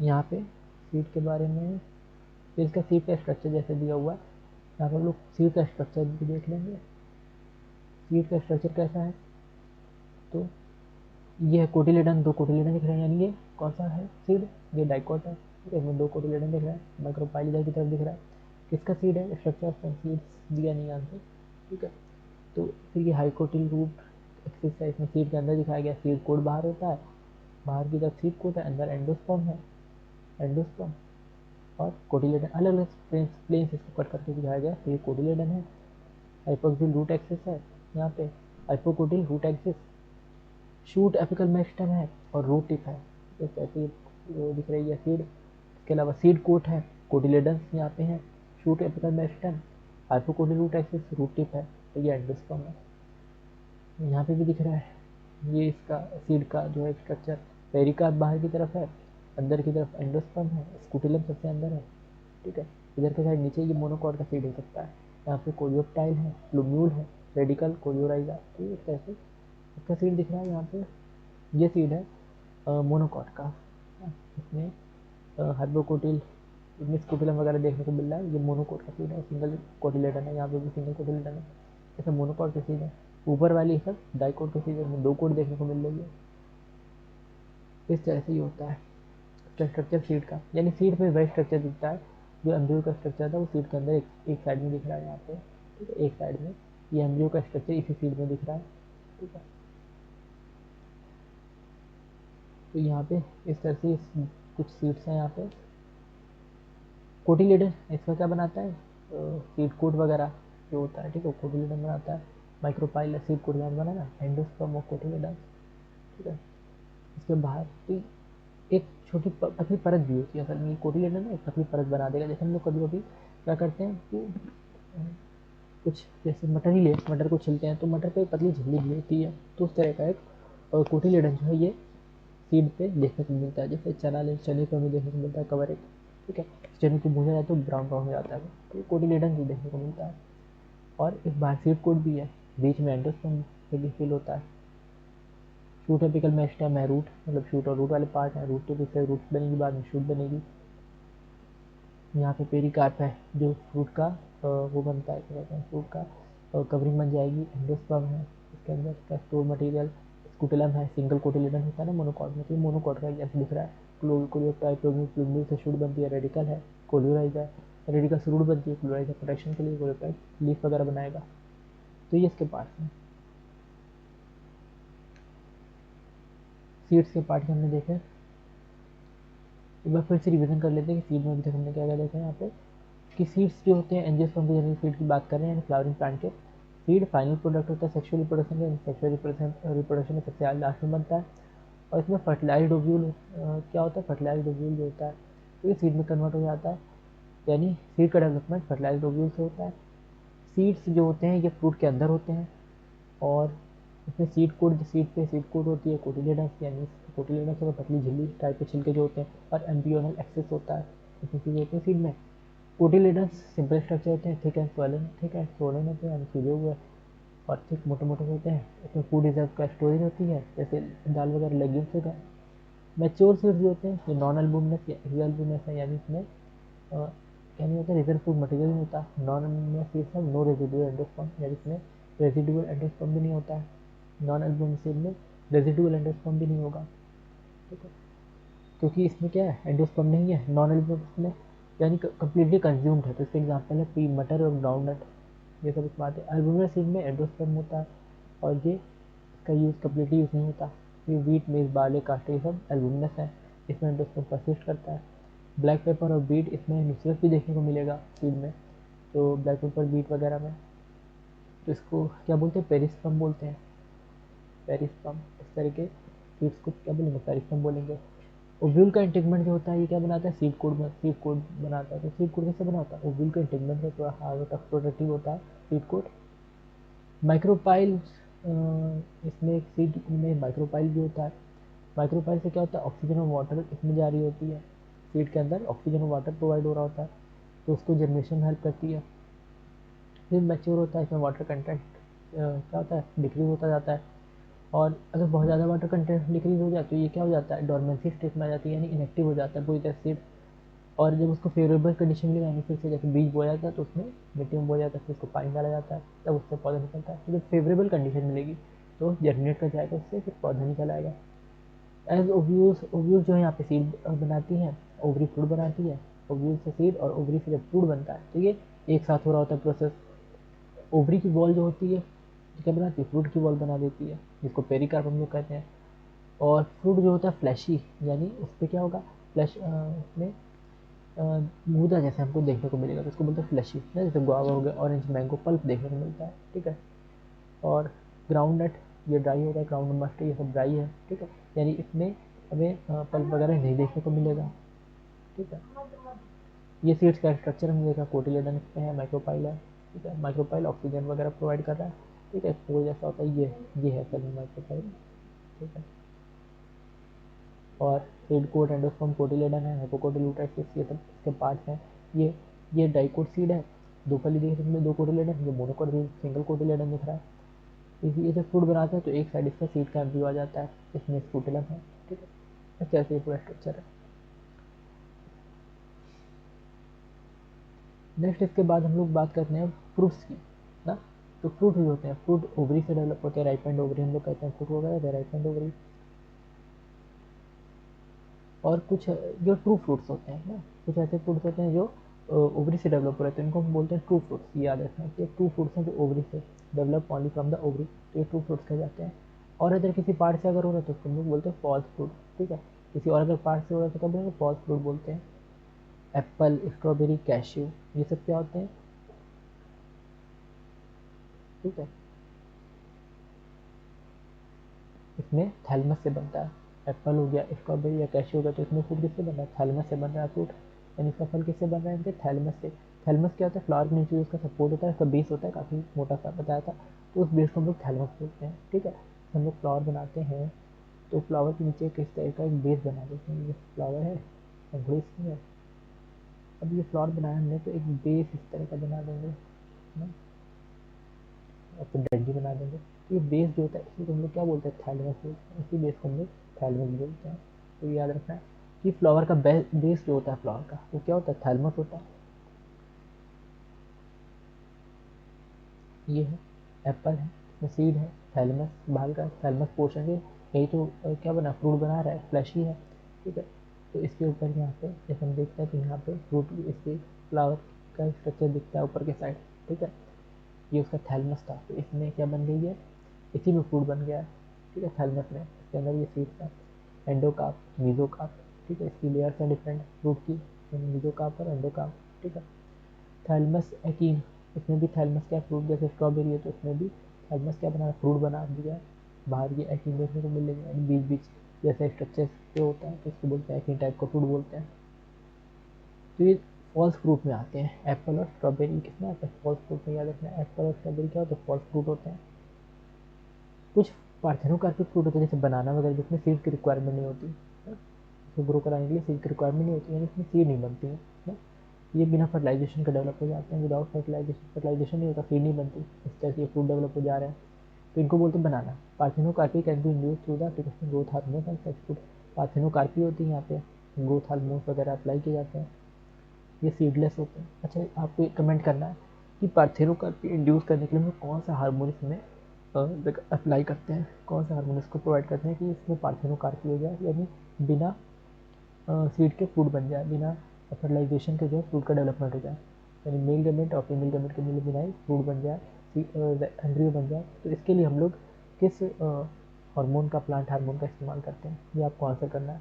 यहाँ पे सीड के बारे में, फिर इसका सीड का स्ट्रक्चर जैसे दिया हुआ है, यहाँ पर हम लोग सीड का स्ट्रक्चर भी देख लेंगे। सीड का स्ट्रक्चर कैसा है, तो ये है कोटिलेडन, दो कोटिलेडन दिख रहे हैं, यानी ये कौन सा है सीड, ये डाइकोट है। ठीक है, इसमें दो कोटिलेडन दिख रहा है, माइक्रोपाइल इधर की तरफ दिख रहा है। किसका सीड है, स्ट्रक्चर ऑफ सीड्स दिया नहीं आंसर। ठीक है, तो फिर ये हाइकोटिल रूट एक्सिस है, इसमें सीड के अंदर दिखाया गया, सीड कोड बाहर होता है, बाहर की तरफ सीड कोड है, अंदर एंडोस्पर्म है, एंडोस्पर्म और कोटिलेडन, अलग अलग प्लेन्स इसको कट करके दिखाया गया। तो ये कोटिलेडन है, हाइपोक्सिल रूट एक्सिस है यहाँ पे, hypocotyl root axis, shoot apical meristem है और रूट टिप है। जैसे ऐसे दिख रही है सीड। इसके अलावा सीड कोट है, कोटिलेडन्स यहाँ पे है, shoot apical meristem, hypocotyl root axis, root tip है, तो ये एंडोस्पर्म है। यहाँ पे भी दिख रहा है ये इसका सीड का जो है स्ट्रक्चर, पेरिकार्प बाहर की तरफ है, अंदर की तरफ एंडोस्पर्म है, स्कूटिलम सबसे अंदर है। ठीक है, इधर के साइड नीचे ये मोनोकॉट का सीड हो सकता है। यहाँ पे कोलियोप्टाइल है, प्लूम्यूल है, रेडिकल, कोलियोराइजा, तो इस तरह से इसका सीड दिख रहा है। यहाँ पे ये सीड है मोनोकॉट का, इसमें हाइपोकोटिल, इसमें स्कूटिलम वगैरह देखने को मिल रहा है, ये मोनोकॉट का सीड है, सिंगल कोटिलेडन है, यहाँ पे भी सिंगल कोटिलेडन है, ऐसा मोनोकॉट का सीड है। ऊपर वाली सब डाइकोट का सीड में दो कोट देखने को मिल रही है। इस तरह से ही होता है स्ट्रक्चर सीड का, यानी सीड में वही स्ट्रक्चर दिखता है जो एम्ब्रियो का स्ट्रक्चर था, वो सीड के अंदर एक साइड में दिख रहा है यहाँ पे। ठीक है, एक साइड में ये एम्ब्रियो का स्ट्रक्चर इसी सीड में दिख रहा है। ठीक है, तो यहाँ पे इस तरह से कुछ सीड्स हैं यहाँ पे। कोटिलेडन इसका क्या बनाता है, सीड कोट वगैरह जो होता है, ठीक है, कोटिलेडन बनाता है। माइक्रोपाइल सीड कोट यहाँ बना ना, एंडोस्पर्म और कोटिलेडन। ठीक है, इसके बाहर एक छोटी पतली परत भी होती है, असल में कोटिलेडन ना एक पतली परत बना देगा। जैसे हम लोग कभी कभी क्या करते हैं कि कुछ जैसे मटर ही ले, मटर को छिलते हैं तो मटर पे एक पतली झिल्ली भी होती है, तो उस तरह का एक कोटिलेडन जो है ये सीड पे देखने को मिलता है। जैसे चना ले, चने पे हमें देखने को मिलता है कवर एक। ठीक है, चने को भूना जाए तो ब्राउन ब्राउन हो जाता है, तो कोटिलेडन भी देखने को मिलता है। और एक बाहर सीड कोट भी है, बीच में एंडोस्पर्म भी फिल होता है। शूट एपिकल मेरिस्टेम है, रूट मतलब शूट और रूट वाले पार्ट है, रूट टिप से रूट बनेगी, बाद में शूट बनेगी। यहाँ पे पेरिकार्प है जो फ्रूट का वो बनता है, क्या कहते हैं, फ्रूट का कवरिंग बन जाएगी। एंडोस्पर्म है, इसके अंदर का स्टोर मटेरियल। स्कूटेलम है, सिंगल कोटिलेडन होता है ना मोनोकॉट में, तो ये मोनोकॉट का जैसे दिख रहा है। क्लोरियोप्टाइड से शूट बनती है, रेडिकल है, कोलियोराइजा है, रेडिकल से रूट बनती है, क्लोराइजा प्रोटेक्शन के लिए, कोलियोप्टाइड लीफ वगैरह बनाएगा। तो ये इसके पार्ट्स हैं, सीड्स के पार्ट के हमने देखे। एक बार फिर से रिवीजन कर लेते हैं कि सीड में अभी तक हमने क्या क्या देखा है यहाँ पे, कि सीड्स जो होते हैं एंजियोस्पर्म की जनरल सीड की बात कर रहे हैं, फ्लावरिंग प्लांट के। सीड फाइनल प्रोडक्ट होता है सेक्सुअल रिप्रोडक्शन का, सेक्सुअल रिप्रोडक्शन में सबसे लास्ट में बनता है। और इसमें फर्टिलाइज्ड ओव्यूल क्या होता है, फर्टिलाइज्ड ओव्यूल जो होता है तो ये सीड में कन्वर्ट हो जाता है, यानी सीड का डेवलपमेंट फर्टिलाइज्ड ओव्यूल से होता है। सीड्स जो होते हैं ये फ्रूट के अंदर होते हैं, और इसमें सीड कोड होती है कोटिलेडन्स, यानी कोटिलेडन्स और पतली झिल्ली टाइप के छिलके जो होते हैं, और एम्ब्रियोनल एक्सेस होता है, इसमें चीज़ें होती हैं सीड में। कोटिलेडन्स सिंपल स्ट्रक्चर होते हैं, थिक एंड स्वोलन होते हैं, यानी सूजे हुए और थिक मोटे मोटे होते हैं। इसमें फूड रिजर्व का स्टोरेज होती है, जैसे दाल वगैरह लेग्यूम्स हो गए। मैच्योर सीड्स जो होते हैं ये नॉन एल्बुमिनस या एक्स एल्बुमिनस है, यानी इसमें क्या नहीं होता, रिजर्व फूड मटेरियल नहीं होता। नॉन एल्बुमिनस सीड्स है, नो रेजिडुअल एंडोस्पर्म, यानी इसमें रेजिडुअल एंडोस्पर्म भी नहीं होता है। नॉन एल्बुमिनस सीड में रेजिडुअल एंडोस्पर्म भी नहीं होगा। ठीक है, क्योंकि इसमें क्या है, एंडोस्पर्म नहीं है नॉन एल्बुमिनस में, यानी कम्प्लीटली कंज्यूम्ड है। तो इसके एग्जाम्पल है पी, मटर और ग्राउंडनट, ये सब इस बात है। एल्बुमिनस सीड में एंडोस्पर्म होता है, और ये इसका यूज़ कम्प्लीटली नहीं होता। ये वीट, मेज, बार्ले, कास्टे, ये सब एल्बुमिनस है, इसमें एंडोस्पर्म परसिस्ट करता है। ब्लैक पेपर और बीट, इसमें न्यूक्लियस भी देखने को मिलेगा सीड में, तो ब्लैक पेपर बीट वगैरह में। तो इसको क्या बोलते हैं, पेरिस्पर्म बोलते हैं, पेरिस्पर्म। इस तरह के सीड्स को क्या बोलेंगे, पेरिस्पर्म बोलेंगे। ओव्यूल का इंटेगमेंट जो होता है ये क्या बनाता है, सीड कोड में सीड कोड बनाता है। तो सीड कोड कैसे बना होता है, ओव्यूल का इंटेगमेंट है, थोड़ा हार्ड होता है, प्रोटेक्टिव होता है सीड कोड। माइक्रोपाइल, इसमें एक सीड में माइक्रोपाइल भी होता है। माइक्रोपाइल से क्या होता है, ऑक्सीजन और वाटर इसमें जा रही होती है, सीड के अंदर ऑक्सीजन और वाटर प्रोवाइड हो रहा होता है, तो उसको जनरेशन में हेल्प करती है। फिर मैच्योर होता है, इसमें वाटर कंटेंट क्या होता है, डिक्रीज होता जाता है। और अगर बहुत ज़्यादा वाटर कंटेंट डिक्रीज हो जाए तो ये क्या हो जाता है, डोरमेंसी स्टेट में आ जाती है, यानी इनएक्टिव हो जाता है पूरी तरह सीड। और जब उसको फेवरेबल कंडीशन मिलेगा, यानी फिर से जैसे बीज बोया जाता है तो उसमें मिट्टी में बोया जाता है, फिर उसको पानी डाला जाता है, तब उससे पौधा निकलता है। तो जब फेवरेबल कंडीशन मिलेगी तो जर्मिनेट कर जाएगा, उससे फिर पौधा निकल आएगा। एज ओव्यूल्स, ओव्यूल्स जो है यहाँ पे सीड बनाती हैं, ओवरी फ्रूट बनाती है। ओव्यूल से सीड और ओवरी से जब फ्रूट बनता है तो ये एक साथ हो रहा होता है प्रोसेस। ओवरी की वॉल जो होती है क्या बनाती है, फ्रूट की वॉल बना देती है, जिसको पेरिकार्प हम लोग कहते हैं। और फ्रूट जो होता है फ्लैशी, यानी उस पर क्या होगा, फ्लैश उसमें गूदा जैसे हमको देखने को मिलेगा, तो उसको बोलते हैं फ्लैशी, जैसे गुआवा हो गया, ऑरेंज मैंगो पल्प देखने को मिलता है, ठीक है। और ग्राउंड नट, ये ड्राई होता है, ग्राउंड मस्ट ये सब ड्राई है, ठीक है, यानी इसमें हमें पल्प वगैरह नहीं देखने को मिलेगा, ठीक है। ये सीड्स का स्ट्रक्चर हमने देखा, कोटिलेडन पे है, माइक्रोपाइल है, ठीक है। माइक्रोपाइल ऑक्सीजन वगैरह प्रोवाइड कर रहा है, ठीक है, फूल जैसा होता है, ये है सभी माइक्रोपाइल, ठीक है। और सीड कोट, एंडोस्पर्म, कोटिलेडन है, हाइपोकोटिल्यूटेसिस, ये सब इसके पार्ट्स हैं। ये डाइकोट सीड है, दो फली दिख रही है, दो कोटिलेडन, ये मोनोकोट सिंगल कोटिलेडन दिख रहा है। इसी जब फ्रूट बनाते हैं तो एक साइड इसका सीड का एम्ब्रियो आ जाता है, इसमें स्पूटलम है, ठीक है। इस तरह से ये पूरा स्ट्रक्चर है। नेक्स्ट इसके बाद हम लोग बात करते हैं फ्रूट्स की ना। तो फ्रूट भी होते हैं, फ्रूट ओवरी से डेवलप होते हैं, राइपेंड ओवरी हम लोग कहते हैं, फ्रूट वगैरह राइपेंड ओवरी। और कुछ जो ट्रू फ्रूट्स होते हैं ना, कुछ ऐसे फ्रूट्स होते हैं जो ओवरी से डेवलप हो रहे हैं, तो इनको हम बोलते हैं ट्रू फ्रूट्स। याद रखना कि ट्रू फ्रूट्स हैं जो ओवरी से develop only from the ovary, तो ये ट्रू फ्रूट्स कहे जाते हैं। और अगर किसी पार्ट से अगर हो रहा है तो उसको हम लोग बोलते हैं फॉल्स फ्रूट, ठीक है। किसी और अगर पार्ट से हो रहा है तो क्या बोलेंगे, फॉल्स फ्रूट बोलते हैं। एप्पल, स्ट्रॉबेरी, कैश्यू, ये सब क्या होते हैं, ठीक है। इसमें थैलमस से बनता है। एप्पल हो गया, स्ट्रॉबेरी या कैश्यू हो गया, तो इसमें फ्रूट किससे बन रहा है, थैलमस से बन रहा है फ्रूट, यानी इसका फल किससे बन रहा है, इनके थैलमस से। थैलमस क्या होता है, फ्लावर के नीचे जो उसका सपोर्ट होता है, उसका बेस होता है, काफ़ी मोटा सा बताया था, तो उस बेस को हम लोग थैलमस बोलते हैं, ठीक है। हम लोग फ्लावर बनाते हैं तो फ्लावर के नीचे किस तरह का एक बेस बना देते हैं, ये फ्लावर है, अंगूर इसमें है। अब ये फ्लावर बनाया हमने तो एक बेस इस तरह का बना देंगे ना, और फिर डंडी बना देंगे। तो ये बेस जो होता है इसी को हम लोग क्या बोलते हैं, थैलमस बोलते हैं, इसी बेस को हम लोग थैलमस बोलते हैं। तो ये याद रखना है कि फ्लावर का बेस जो होता है फ्लावर का, वो क्या होता है, थैलमस होता है। ये है एप्पल है, इसमें सीड है, थैलमस बाहर का थैलमस पोर्शन है, यही तो क्या बना, फ्रूट बना रहा है, फ्लैशी है, ठीक है। तो इसके ऊपर यहाँ पे जैसे हम देखते हैं तो यहाँ पे फ्रूट, इसके फ्लावर का स्ट्रक्चर दिखता है ऊपर के साइड, ठीक है। ये उसका थैलमस था, तो इसमें क्या बन गई है, इसी में फूड बन गया है, ठीक है। थैलमस में इसके अंदर ये सीड्स है, एंडोकार्प, मीजोकार्प, ठीक है। इसकी लेयर्स हैं डिफरेंट फ्रूट की, मीजोकार्प और एंडोकार्प, ठीक है। थैलमस एकीन, इसमें भी थैलमस क्या, फ्रूट जैसे स्ट्रॉबेरी है तो इसमें भी थैलमस क्या बना, फ्रूट बना दिया है। बाहर ये एकीन देखने को मिलेगा, यानी बीच बीच जैसे स्ट्रक्चर पे होता है, तो इसको बोलते हैं एकीन टाइप का फ्रूट बोलते हैं। तो ये फॉल्स फ्रूट में आते हैं, एप्पल और स्ट्रॉबेरी किसमें आते हैं, फॉल्स फ्रूट में। याद रखना है एप्पल और स्ट्रॉबेरी क्या होते हैं, फॉल्स फ्रूट होते हैं। कुछ पार्थेनोकार्पिक फ्रूट होते हैं जैसे बनाना वगैरह, जिसमें सीड की रिक्वायरमेंट नहीं होती है, इसको ग्रो कराने के लिए सीड की रिक्वायरमेंट नहीं होती, यानी इसमें सीड नहीं बनती है। ये बिना फर्टिलाइजेशन के डेवलप हो जाते हैं, विदाउट फर्टिलाइजेशन, फर्टिलाइजेशन नहीं होता, सीड नहीं बनती, इस तरह से ये फ्रूट डेवलप हो जा रहे हैं। तो इनको बोलते हैं banana. Parthenocarpy can be induced through the application growth hormone and such food. Parthenocarpy होती है यहाँ पे, ग्रोथ हार्मोन वगैरह अप्लाई किए जाते हैं, ये सीडलेस होते हैं। अच्छा, आपको एक कमेंट करना है कि पार्थेनोकार्पी इंड्यूस करने के लिए हम कौन सा हार्मोन इसमें अप्लाई करते हैं, कौन सा हार्मोन इसको प्रोवाइड करते हैं कि इसमें पार्थेनोकार्पी हो जाए, यानी बिना सीड के फ्रूट बन जाए, बिना फर्टिलाइजेशन के जो है फ्रूट का डेवलपमेंट हो जाए, यानी मेल गमेंट और फीमेल गमेंट के मिले बिना ही फ्रूट बन जाए, एम्ब्रियो बन जाए। तो इसके लिए हम लोग किस हार्मोन का, प्लांट हार्मोन का इस्तेमाल करते हैं, ये आपको आंसर करना है।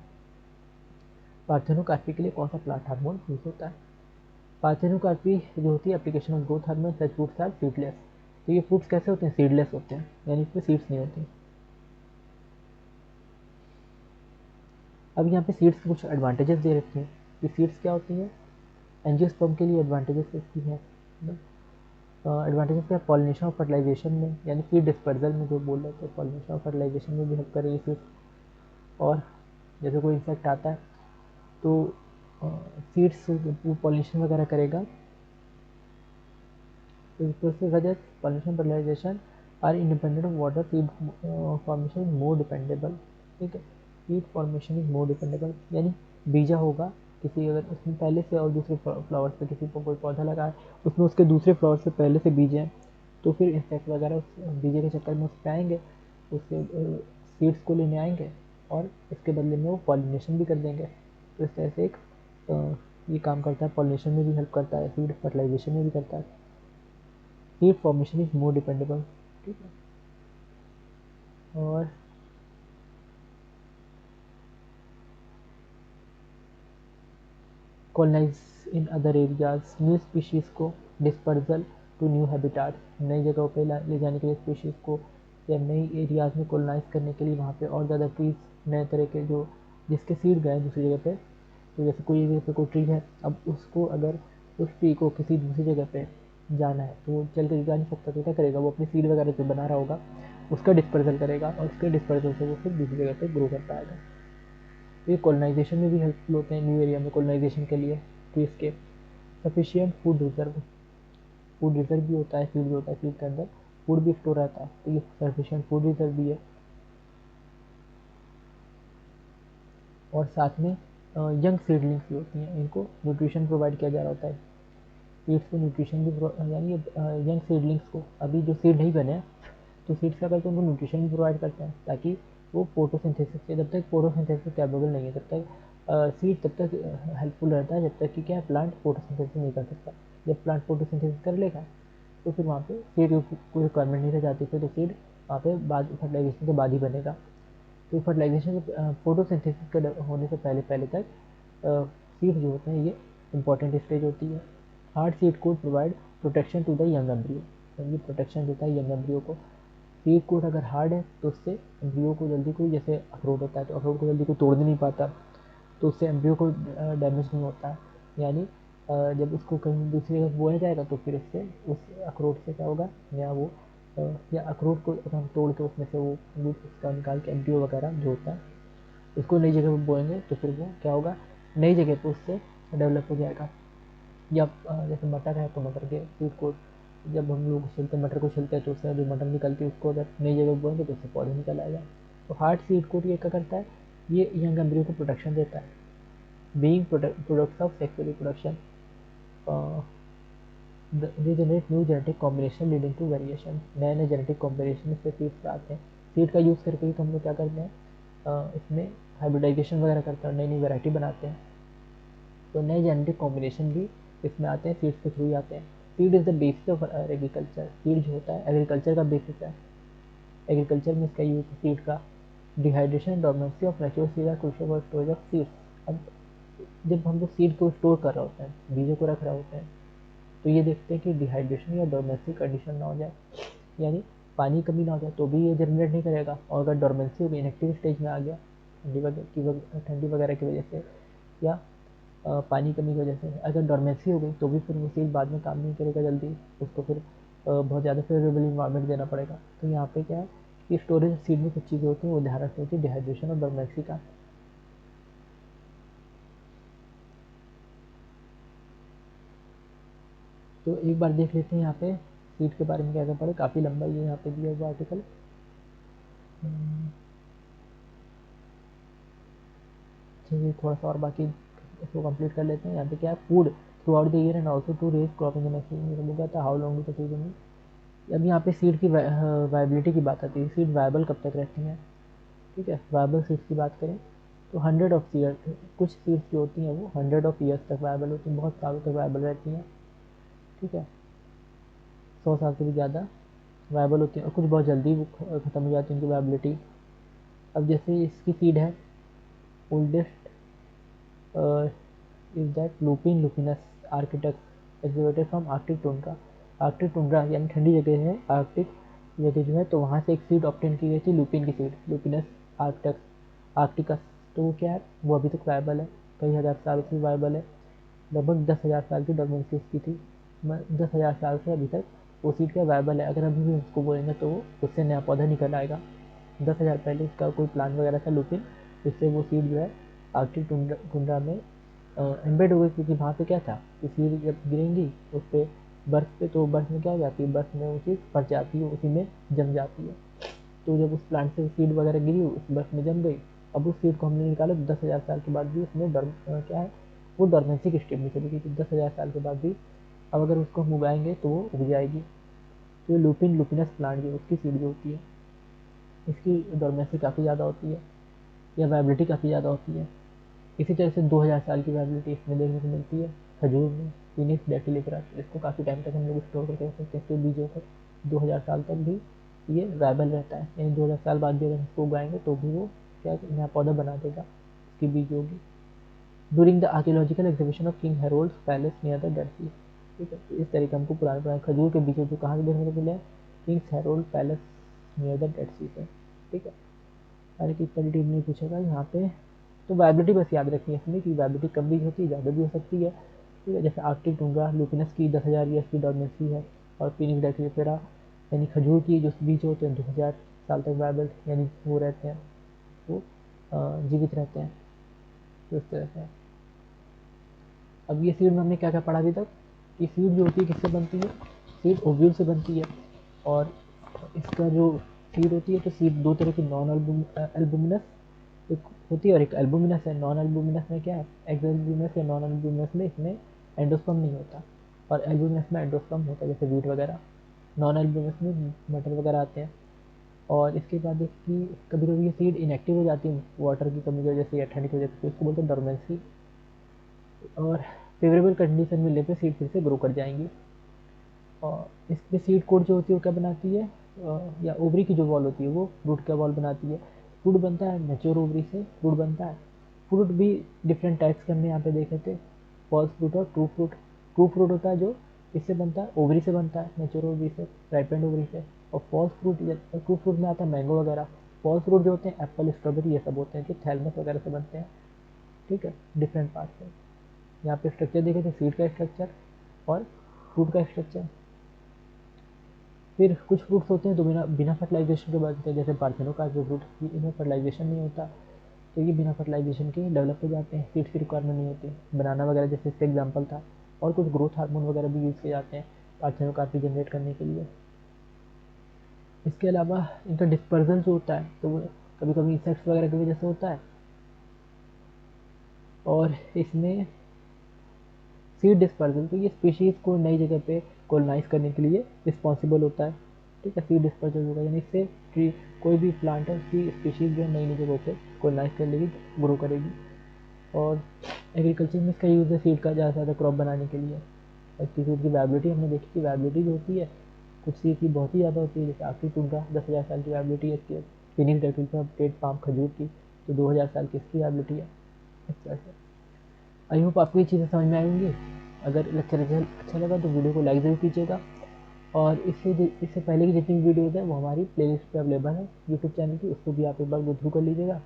पार्थेनोकार्पी के लिए कौन सा प्लांट हार्मोन यूज होता है? पार्थेनोकार्पी जो होती है application of growth hormone, such fruits are seedless. तो ये फ्रूट्स कैसे होते हैं? सीडलेस होते हैं, यानी इसमें सीड्स नहीं होती। अब यहाँ पे सीड्स के कुछ एडवांटेजेस दे रखी हैं कि सीड्स क्या होती हैं। एंजियोस्पर्म के लिए एडवांटेजेस होती हैं। एडवांटेजेस क्या? पॉलिनेशन और फर्टिलाइजेशन में, यानी सीड डिस्पर्जल में जो बोल रहे थे, पॉलिनेशन और फर्टिलाइजेशन में भी हेल्प करेगी सीड्स। और जैसे कोई इंसेक्ट आता है तो सीड्स वो पॉलिनेशन वगैरह करेगा, तो इस प्रोसेस वजह pollination fertilisation are independent of water, seed formation is more dependable. ठीक है, seed formation is more dependable, यानी बीजा होगा किसी, अगर उसमें पहले से और दूसरे फ्लावर्स पे किसी को कोई पौधा लगा है, उसमें उसके दूसरे फ्लावर्स से पहले से बीज हैं, तो फिर इंसेक्ट वगैरह उस बीजे के चक्कर में उस पर आएंगे, उससे सीड्स को लेने आएंगे और इसके बदले में वो पॉलिनेशन भी कर देंगे। तो इस तरह से एक ये काम करता है, पॉलिनेशन में भी हेल्प करता है, सीड फर्टिलाइजेशन में भी करता है। Seed formation is more dependable. ठीक है, और colonise in other areas, new species को डिस्पर्जल टू न्यू हैबिटाट, नई जगहों पे ले जाने के लिए स्पीशीज़ को, या नई एरियाज़ में कॉलोनाइज करने के लिए वहाँ पे और ज़्यादा ट्रीज, नए तरह के जो जिसके सीड गए दूसरी जगह पे। तो जैसे कोई जगह पे कोई ट्री है, अब उसको अगर उस ट्री को किसी दूसरी जगह पे जाना है तो वो चल कर जा नहीं सकता, तो क्या करेगा? वो अपनी सीड वगैरह जो बना रहा होगा उसका डिस्पर्जल करेगा, और उसके डिस्पर्जल से वो फिर दूसरी जगह पे ग्रो कर पाएगा। तो ये कॉलोनाइजेशन में भी हेल्पफुल होते हैं, न्यू एरिया में कॉलोनाइजेशन के लिए। तो इसके सफिशियंट फूड रिजर्व भी होता है, फीड भी होता है, फीड के अंदर फूड भी स्टोर रहता है, तो ये सफिशियंट फूड रिजर्व भी है। और साथ में यंग सीडलिंग्स भी होती हैं, इनको न्यूट्रिशन प्रोवाइड किया जा रहा होता है, सीड्स को न्यूट्रिशन भी, यानी यंग सीडलिंग्स को, अभी जो सीड नहीं बने तो सीड्स क्या करते हैं? उनको न्यूट्रिशन भी प्रोवाइड करते हैं, ताकि वो फोटोसिंथेसिस से, जब तक फोटोसिंथेसिस कैपेबल नहीं है तब तक सीड तब तक हेल्पफुल रहता है, जब तक कि क्या प्लांट फोटोसिंथेसिस नहीं कर सकता। जब प्लांट फोटोसिंथेसिस कर लेगा तो फिर वहाँ पे सीड की कोई रिक्वायरमेंट नहीं रह जाती, फिर तो सीड वहाँ पे बाद फर्टिलाइजेशन के बाद ही बनेगा। तो फर्टिलाइजेशन फोटोसिंथेसिस के होने से पहले पहले तक सीड जो होते हैं ये इंपॉर्टेंट स्टेज होती है। Hard seed coat provide protection to the young embryo, ये प्रोटेक्शन देता है यंग एम्ब्रियो को। सीड कोट अगर हार्ड है तो उससे एम्ब्रियो को जल्दी कोई, जैसे अखरोट होता है तो अखरोट को जल्दी कोई तोड़ नहीं पाता, तो उससे एम्ब्रियो को डैमेज नहीं होता है। यानी जब उसको कहीं दूसरी जगह बोया जाएगा तो फिर उससे उस अखरोट से क्या होगा, या वो या अखरोट को अगर हम तोड़ के उसमें से वो उसका निकाल के एम्ब्रियो वगैरह जो होता है उसको नई जगह पर बोएंगे तो फिर वो क्या होगा, नई जगह पर उससे डेवलप हो जाएगा। या जैसे मटर है तो मटर के सीड को जब हम लोग छिलते, मटर को छिलते हैं तो उससे जो मटर निकलती है उसको अगर नई जगह बोएंगे तो उससे पौधे निकल आएगा। तो हार्ड सीड कोट ये क्या करता है? ये यंग एम्ब्रियो को प्रोटेक्शन देता है। Being products of sexual reproduction, they generate new genetic combination leading to variation, नए नए जेनेटिक कॉम्बिनेशन से सीड्स आते हैं। सीड का यूज़ करके ही तो हम लोग क्या करते हैं, इसमें हाइब्रिडाइजेशन वगैरह करते हैं और नई नई वैरायटी बनाते हैं। तो नए जेनेटिक कॉम्बिनेशन भी इसमें आते हैं, सीड्स के थ्रू ही आते हैं। Seed is the basis of agriculture, seed जो होता है एग्रीकल्चर का बेसिस है। एग्रीकल्चर में इसका यूज सीड का। Dehydration and dormancy of natural seed are crucial for storage of seeds. अब जब हम लोग सीड को स्टोर कर रहे होते हैं, बीजों को रख रहे होते हैं, तो ये देखते हैं कि डिहाइड्रेशन या डोर्मेंसी कंडीशन ना हो जाए, यानी पानी कमी ना हो जाए, तो भी ये जनरेट नहीं करेगा। और अगर डोर्मेंसी हो गई, इनएक्टिव स्टेज में आ गया ठंडी वगैरह की वजह से, या पानी कमी की वजह से अगर डोर्मेंसी हो गई तो भी फिर वो सीड बाद में काम नहीं करेगा जल्दी, उसको फिर बहुत ज़्यादा फेवरेबल इन्वायरमेंट देना पड़ेगा। तो यहाँ पे क्या है कि स्टोरेज सीड में कुछ चीज़ें होती हैं, वो ध्यान रखनी होती है, डिहाइड्रेशन और डोर्मेंसी का। तो एक बार देख लेते हैं यहाँ पे सीड के बारे में क्या क्या पढ़े, काफ़ी लंबा ये यहाँ पे दिया हुआ आर्टिकल। चलिए थोड़ा सा और बाकी इसको कंप्लीट कर लेते हैं। यहाँ पे क्या है, food throughout the year and also to raise crop in the next year, बोल गया था हाउ लॉन्ग टू सीजन। अब यहाँ पे सीड की वायबिलिटी की बात आती है, सीड वायबल कब तक रहती हैं। ठीक है, वायबल सीड्स की बात करें तो 100 ऑफ ईयर, कुछ सीड्स जो होती हैं वो 100 ऑफ ईयर्स तक वायबल होती हैं, बहुत सालों तक वायबल रहती हैं। ठीक है, 100 साल से भी ज़्यादा वायबल होती हैं, और कुछ बहुत जल्दी ख़त्म हो जाती है उनकी वायबिलिटी। अब जैसे इसकी सीड है oldest is that lupin lupinus arcticus excavated from Arctic tundra. Arctic tundra यानी ठंडी जगह है, आर्कटिक जगह जो है, तो वहाँ से एक सीड ऑप्टेन की गई थी लुपिन की सीड, लुपिनस आर्कटेक्स आर्कटिकस। तो वो क्या है, वो अभी तक वायबल है, कई हज़ार साल से वायबल है। लगभग 10,000 साल की डॉर्मेंसी उसकी थी, 10,000 साल से अभी तक वो सीड क्या वायबल है। अगर अभी भी उसको बोलेंगे तो वो उससे नया पौधा निकल आएगा। 10,000 पहले उसका कोई प्लांट वगैरह था लुपिन, जिससे वो सीड जो है आर्कटिक टुंड्रा में एम्बेड हो गई, क्योंकि वहाँ पे क्या था कि सीड जब गिरेंगी उस पर बर्फ़ पे, तो बर्फ़ में क्या हो जाती है, बर्फ़ में वो चीज़ फंस जाती है, उसी में जम जाती है। तो जब उस प्लांट से सीड वगैरह गिरी, उस बर्फ़ में जम गई, अब उस सीड को हमने निकाला, 10,000 साल के बाद भी उसमें क्या है, वो डॉर्मेंसी की स्टेट में चली गई थी। 10,000 साल के बाद भी अब अगर उसको हम उगाएंगे तो वो उग जाएगी। तो ये लुपिन लुपिनस प्लांट जो उसकी सीड जो होती है, इसकी डॉर्मेंसी काफ़ी ज़्यादा होती है, या वाइबिलिटी काफ़ी ज़्यादा होती है। इसी तरह से 2000 साल की वाइबिलिटी इसमें देखने को मिलती है खजूर में, फिनिक्स डेटिलिफेरा। इसको काफ़ी टाइम तक हम लोग स्टोर करके रख सकते हैं, इसके बीजों को 2000 साल तक भी ये वायबल रहता है, यानी 2000 साल बाद भी अगर इसको उगाएंगे तो भी वो क्या नया पौधा बना देगा, इसकी बीज होगी। During the archaeological exhibition of king Herod palace near the Dead Sea. ठीक है, इस तरीके हमको पुराने पुराने खजूर के बीजों जो कहाँ से देखने को मिले हैं, kings Harold palace near the Dead Sea से। ठीक है, अरे कि इतना डिटेल नहीं पूछेगा यहाँ पे। तो वाइबिलिटी बस याद रखनी है इसमें कि वाइबिलिटी कम भी होती है, ज़्यादा भी हो सकती है। ठीक है, जैसे आर्कटिक टुंड्रा लुपिनस की 10,000 ईयर्स की डॉर्मेंसी है, और फिनिक्स डेटिलिफेरा यानी खजूर की जो बीज होते हैं 2000 साल तक वाइबल यानी वो रहते हैं, वो जीवित रहते हैं। तो इस तरह से अब ये सीड में हमने क्या क्या पढ़ा अभी तक, कि सीड जो होती है किससे बनती है, सीड ओव्यूल से बनती है। और इसका जो सीड होती है, तो सीड दो तरह की, नॉन एल्बुमिनस एक होती है और एक एल्बुमिनस है। नॉन एल्बुमिनस में क्या है, एक्सएल्बुमिनस या नॉन एल्बुमिनस में इसमें एंडोस्पर्म नहीं होता, और एल्बुमिनस में एंडोस्पर्म होता है, जैसे वीट वगैरह। नॉन एल्बुमिनस में मटर वगैरह आते हैं। और इसके बाद इसकी कभी कभी ये सीड इनएक्टिव हो जाती है वाटर की कमी की वजह से या ठंड की वजह से, तो इसको बोलते हैं डोरमेंसी। और फेवरेबल कंडीशन मिलने पे सीड फिर से ग्रो कर जाएंगी। और इसमें सीड कोड जो होती है वो क्या बनाती है, या ओवरी की जो वॉल होती है वो फ्रूट का वॉल बनाती है। फ्रूट बनता है मैच्योर ओवरी से, फ्रूट बनता है। फ्रूट भी डिफरेंट टाइप्स के हमने यहाँ पे देखे थे, फॉल्स फ्रूट और ट्रू फ्रूट। ट्रू फ्रूट होता है जो इससे बनता है, ओवरी से बनता है, मैच्योर ओवरी से, राइपेंड ओवरी से। और फॉल्स फ्रूट, ट्रू फ्रूट में आता है मैंगो वगैरह। फॉल्स फ्रूट जो होते हैं एप्पल स्ट्रॉबेरी ये सब होते हैं, जो थैलमस वगैरह से बनते हैं। ठीक है, डिफरेंट पार्ट से। यहाँ पे स्ट्रक्चर देखे थे, सीड का स्ट्रक्चर और फ्रूट का स्ट्रक्चर। फिर कुछ फ्रूट्स होते हैं तो बिना बिना फर्टिलाइजेशन के बनते हैं, जैसे पार्थेनो का जो फ्रूट, इनमें फर्टिलाइजेशन नहीं होता, तो ये बिना फर्टिलाइजेशन के डेवलप हो जाते हैं, सीड्स की रिक्वायरमेंट नहीं होती। बनाना वगैरह जैसे इसका एग्जाम्पल था। और कुछ ग्रोथ हार्मोन वगैरह भी यूज़ किए जाते हैं पार्थेनो कार्पी जनरेट करने के लिए। इसके अलावा इनका डिस्पर्जल जो होता है, तो वो कभी कभी इंसेक्ट्स वगैरह की वजह से होता है। और इसमें सीड डिस्पर्जल, तो ये स्पीशीज़ को नई जगह पे कॉलोनाइज करने के लिए रिस्पॉन्सिबल होता है। ठीक है, सीड डिस्पर्जल होगा, यानी इससे ट्री कोई भी प्लांट है उसकी स्पीशीज़ जो है नई नई जगहों पे कॉलोनाइज कर लेगी, ग्रो करेगी। और एग्रीकल्चर में इसका यूज़ है सीड का ज़्यादा से ज़्यादा क्रॉप बनाने के लिए। इसकी सीड की वैबिलिटी हमने देखी कि वैबिलिटी जो होती है कुछ सीड की बहुत ही ज़्यादा होती है, जैसे आखिरी टुंड्रा 10,000 साल की वैबिलिटी है इसकी, फिनिक्स डेटिलिफेरा पेट पाम खजूर की, तो 2000 साल की इसकी वैबिलिटी है। इस तरह से आई होप आपको ये चीज़ें समझ में आएंगी। अगर लेक्चर अच्छा लगा तो वीडियो को लाइक ज़रूर कीजिएगा। और इससे पहले की जितनी वीडियोज़ हैं वो हमारी प्लेलिस्ट पे अवेलेबल है यूट्यूब चैनल की, उसको भी आप एक बार गो थ्रू कर लीजिएगा।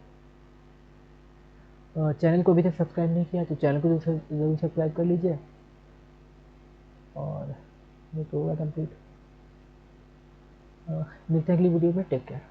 चैनल को अभी तक सब्सक्राइब नहीं किया तो चैनल को ज़रूर सब्सक्राइब कर लीजिए। और ये तो होगा कंप्लीट। मिलते हैं अगली वीडियो में, टेक केयर।